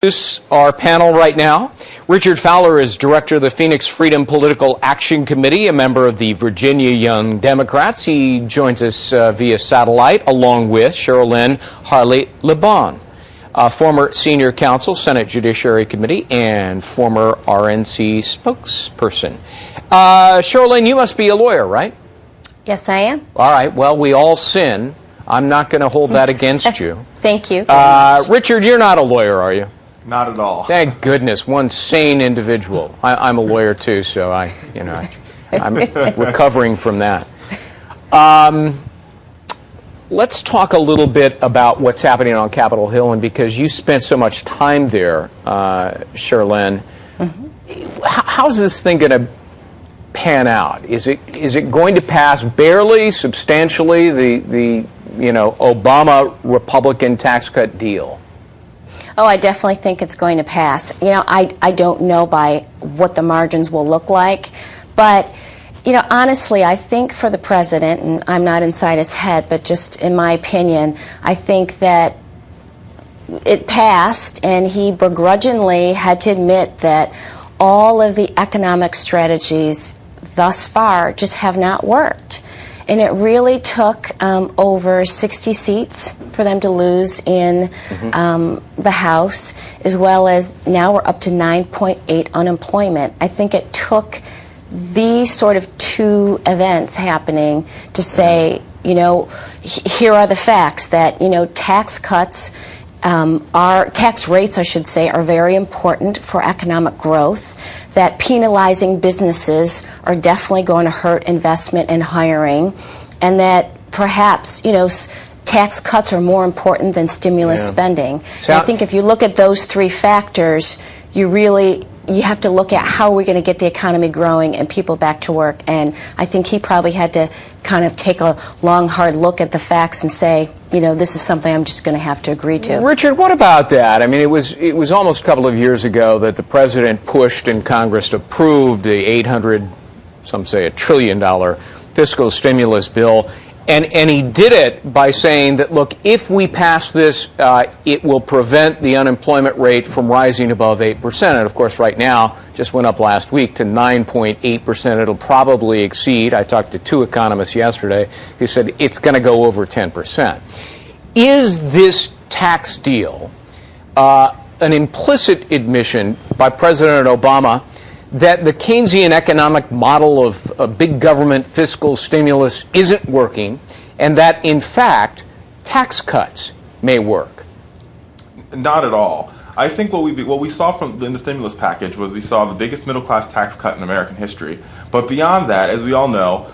Our panel right now. Richard Fowler is director of the Phoenix Freedom Political Action Committee, a member of the Virginia Young Democrats. He joins us via satellite, along with Sherilyn Harley-Lebon, former senior counsel, Senate Judiciary Committee, and former RNC spokesperson. Sherilyn, you must be a lawyer, right? Yes, I am. All right. Well, we all sin. I'm not going to hold that against you. Thank you. Richard, you're not a lawyer, are you? Not at all. Thank goodness, one sane individual. I'm a lawyer too, so I'm recovering from that. Let's talk a little bit about what's happening on Capitol Hill, and because you spent so much time there, Sherilyn, how's this thing going to pan out? Is it going to pass barely, substantially, the Obama Republican tax cut deal? Oh, I definitely think it's going to pass. I don't know by what the margins will look like, but, honestly, I think for the president, and I'm not inside his head, but just in my opinion, I think that it passed, and he begrudgingly had to admit that all of the economic strategies thus far just have not worked. And it really took over 60 seats for them to lose in the House, as well as now we're up to 9.8 unemployment. I think it took these sort of two events happening to say, here are the facts that, tax cuts tax rates, I should say, are very important for economic growth, that penalizing businesses are definitely going to hurt investment and hiring, and that perhaps, tax cuts are more important than stimulus spending. So I think if you look at those three factors, you have to look at how we're going to get the economy growing and people back to work. And I think he probably had to kind of take a long, hard look at the facts and say, this is something I'm just going to have to agree to. Richard, what about that? I mean, it was almost a couple of years ago that the president pushed and Congress approved the some say $1 trillion fiscal stimulus bill. And he did it by saying that, look, if we pass this, it will prevent the unemployment rate from rising above 8%. And, of course, right now, just went up last week to 9.8%. It'll probably exceed. I talked to two economists yesterday who said it's going to go over 10%. Is this tax deal an implicit admission by President Obama that the Keynesian economic model of big government fiscal stimulus isn't working, and that, in fact, tax cuts may work? Not at all. I think what we saw in the stimulus package was we saw the biggest middle-class tax cut in American history. But beyond that, as we all know,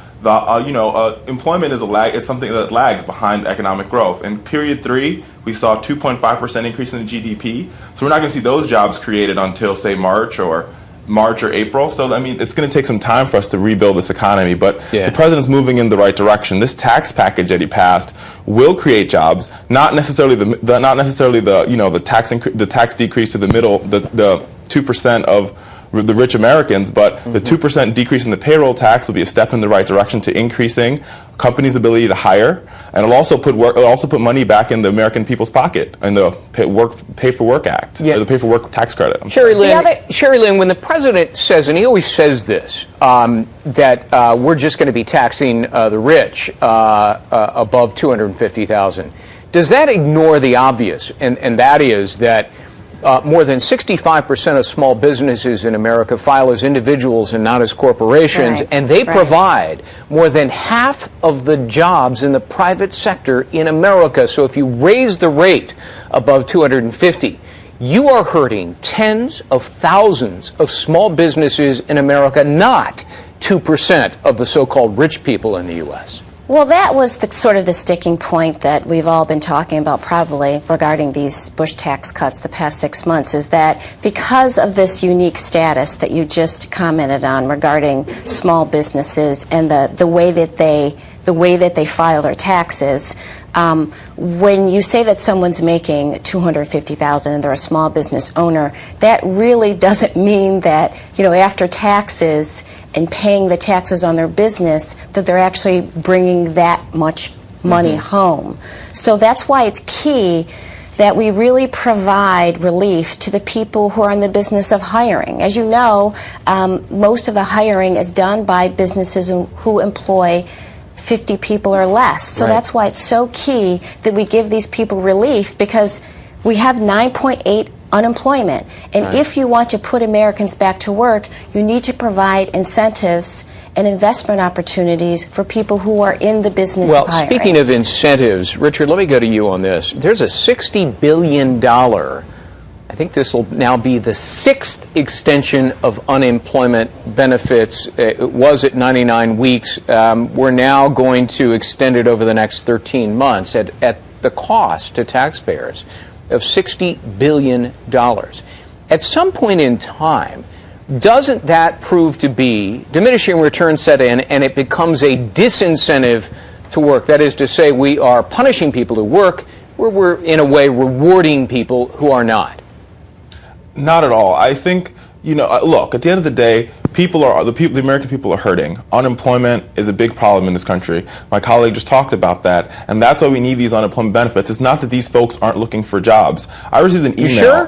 employment is it's something that lags behind economic growth. In period 3, we saw a 2.5% increase in the GDP. So we're not going to see those jobs created until, say, March or April. So, it's going to take some time for us to rebuild this economy. But the president's moving in the right direction. This tax package that he passed will create jobs, not necessarily the tax decrease to the middle, the 2% of the rich Americans, but the 2% decrease in the payroll tax will be a step in the right direction to increasing companies' ability to hire, and it'll also put money back in the American people's pocket in the Pay for Work Act, or the Pay for Work tax credit. Sherilyn, when the president says, and he always says this, that we're just going to be taxing the rich above $250,000, does that ignore the obvious, and that is that more than 65% of small businesses in America file as individuals and not as corporations, and they provide more than half of the jobs in the private sector in America. So if you raise the rate above 250, you are hurting tens of thousands of small businesses in America, not 2% of the so-called rich people in the U.S. Well, that was sort of the sticking point that we've all been talking about probably regarding these Bush tax cuts the past 6 months, is that because of this unique status that you just commented on regarding small businesses and the way that they file their taxes, when you say that someone's making $250,000 and they're a small business owner, that really doesn't mean that, after taxes and paying the taxes on their business, that they're actually bringing that much money home. So that's why it's key that we really provide relief to the people who are in the business of hiring. As you know, most of the hiring is done by businesses who employ 50 people or less. So that's why it's so key that we give these people relief, because we have 9.8 unemployment. And if you want to put Americans back to work, you need to provide incentives and investment opportunities for people who are in the business of hiring. Well, speaking of incentives, Richard, let me go to you on this. There's a $60 billion, I think this will now be the 6th extension of unemployment benefits. It was at 99 weeks. We're now going to extend it over the next 13 months at the cost to taxpayers of $60 billion. At some point in time, doesn't that prove to be diminishing returns set in, and it becomes a disincentive to work? That is to say, we are punishing people who work, where we're in a way rewarding people who are not. Not at all. I think, look, at the end of the day, the American people are hurting. Unemployment is a big problem in this country. My colleague just talked about that, and that's why we need these unemployment benefits. It's not that these folks aren't looking for jobs. I received an email.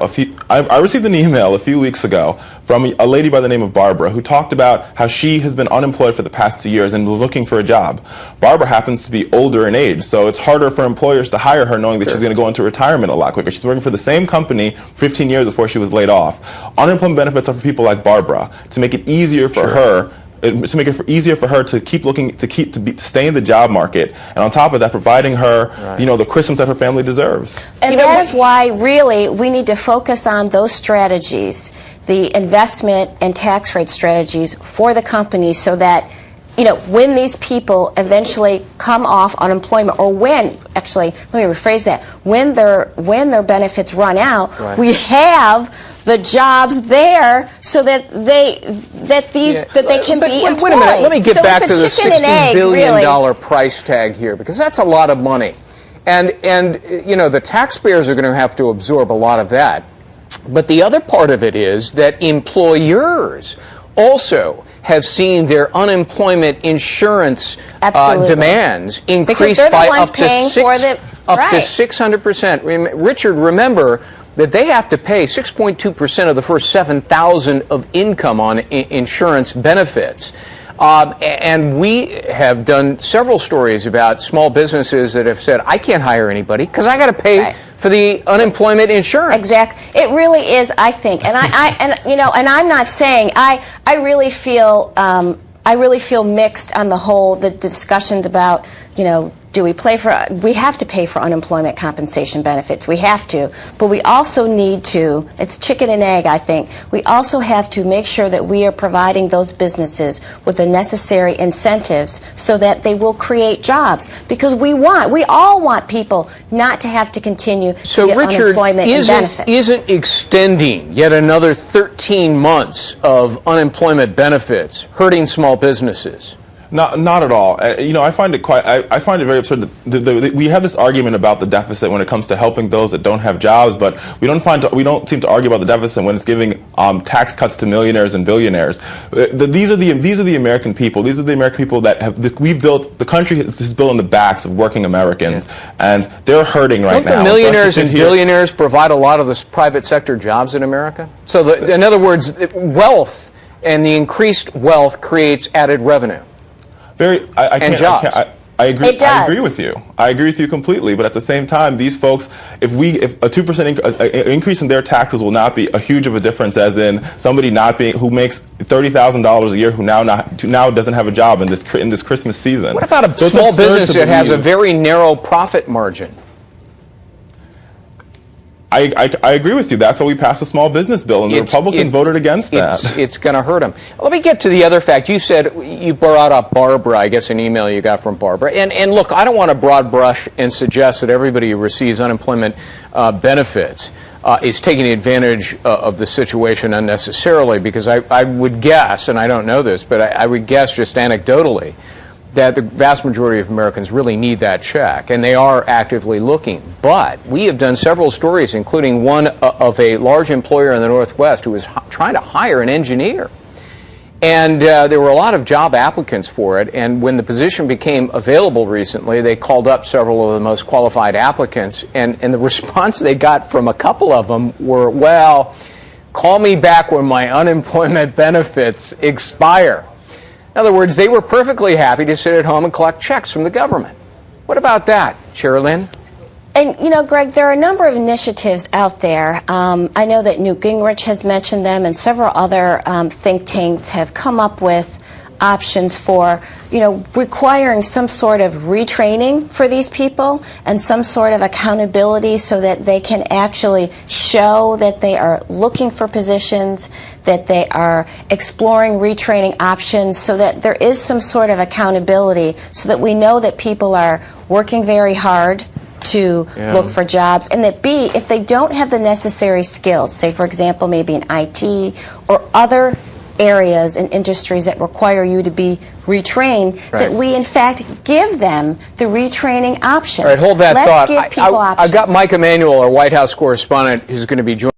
I received an email a few weeks ago from a lady by the name of Barbara, who talked about how she has been unemployed for the past 2 years and was looking for a job. Barbara happens to be older in age, so it's harder for employers to hire her, knowing that she's going to go into retirement a lot quicker. She's working for the same company 15 years before she was laid off. Unemployment benefits are for people like Barbara, to make it easier for her, to make it easier for her to keep looking, to stay in the job market, and on top of that, providing her, the Christmas that her family deserves. And that is why, really, we need to focus on those strategies, the investment and tax rate strategies for the companies, so that, when these people eventually come off unemployment, or actually, let me rephrase that, when their benefits run out, we have the jobs there so that they can be employed. Wait a minute. Let me get back to the $60 billion price tag here, because that's a lot of money, and the taxpayers are going to have to absorb a lot of that. But the other part of it is that employers also have seen their unemployment insurance demands increase by up to 600%. Richard, remember that they have to pay 6.2% of the first $7,000 of income on insurance benefits. And we have done several stories about small businesses that have said, I can't hire anybody because I got to pay for the unemployment insurance. Exactly. It really is, I think. And and I'm not saying, I really feel mixed on the whole, the discussions about, we have to pay for unemployment compensation benefits. We have to. But we also need to, it's chicken and egg, I think. We also have to make sure that we are providing those businesses with the necessary incentives so that they will create jobs. Because we all want people not to have to continue to get unemployment and benefits. Isn't extending yet another 13 months of unemployment benefits hurting small businesses? Not at all. I find it very absurd that we have this argument about the deficit when it comes to helping those that don't have jobs, but we don't seem to argue about the deficit when it's giving tax cuts to millionaires and billionaires. These are the American people. These are the American people we've built. The country is built on the backs of working Americans, and they're hurting right now. Don't the millionaires and billionaires provide a lot of the private sector jobs in America? So, in other words, wealth and the increased wealth creates added revenue. I agree. I agree with you. I agree with you completely. But at the same time, these folks, if a 2% increase in their taxes will not be a huge of a difference, as in somebody who makes $30,000 a year who now doesn't have a job in this Christmas season. What about a small business that has a very narrow profit margin? I agree with you. That's why we passed a small business bill, and the Republicans voted against that. It's going to hurt them. Let me get to the other fact. You said you brought up Barbara, I guess an email you got from Barbara. And look, I don't want to broad brush and suggest that everybody who receives unemployment benefits is taking advantage of the situation unnecessarily, because I would guess, and I don't know this, but I would guess just anecdotally, that the vast majority of Americans really need that check, and they are actively looking. But we have done several stories, including one of a large employer in the Northwest who was trying to hire an engineer. And there were a lot of job applicants for it, and when the position became available recently, they called up several of the most qualified applicants, and the response they got from a couple of them were, well, call me back when my unemployment benefits expire. In other words, they were perfectly happy to sit at home and collect checks from the government. What about that, Sherilyn? And, you know, Greg, there are a number of initiatives out there. I know that Newt Gingrich has mentioned them, and several other think tanks have come up with options for, you know, requiring some sort of retraining for these people and some sort of accountability so that they can actually show that they are looking for positions, that they are exploring retraining options, so that there is some sort of accountability so that we know that people are working very hard to look for jobs, and that B, if they don't have the necessary skills, say for example maybe in IT or other areas and industries that require you to be retrained, that we in fact give them the retraining options. All right, hold that thought. Let's give people options. I've got Mike Emanuel, our White House correspondent, who's going to be joining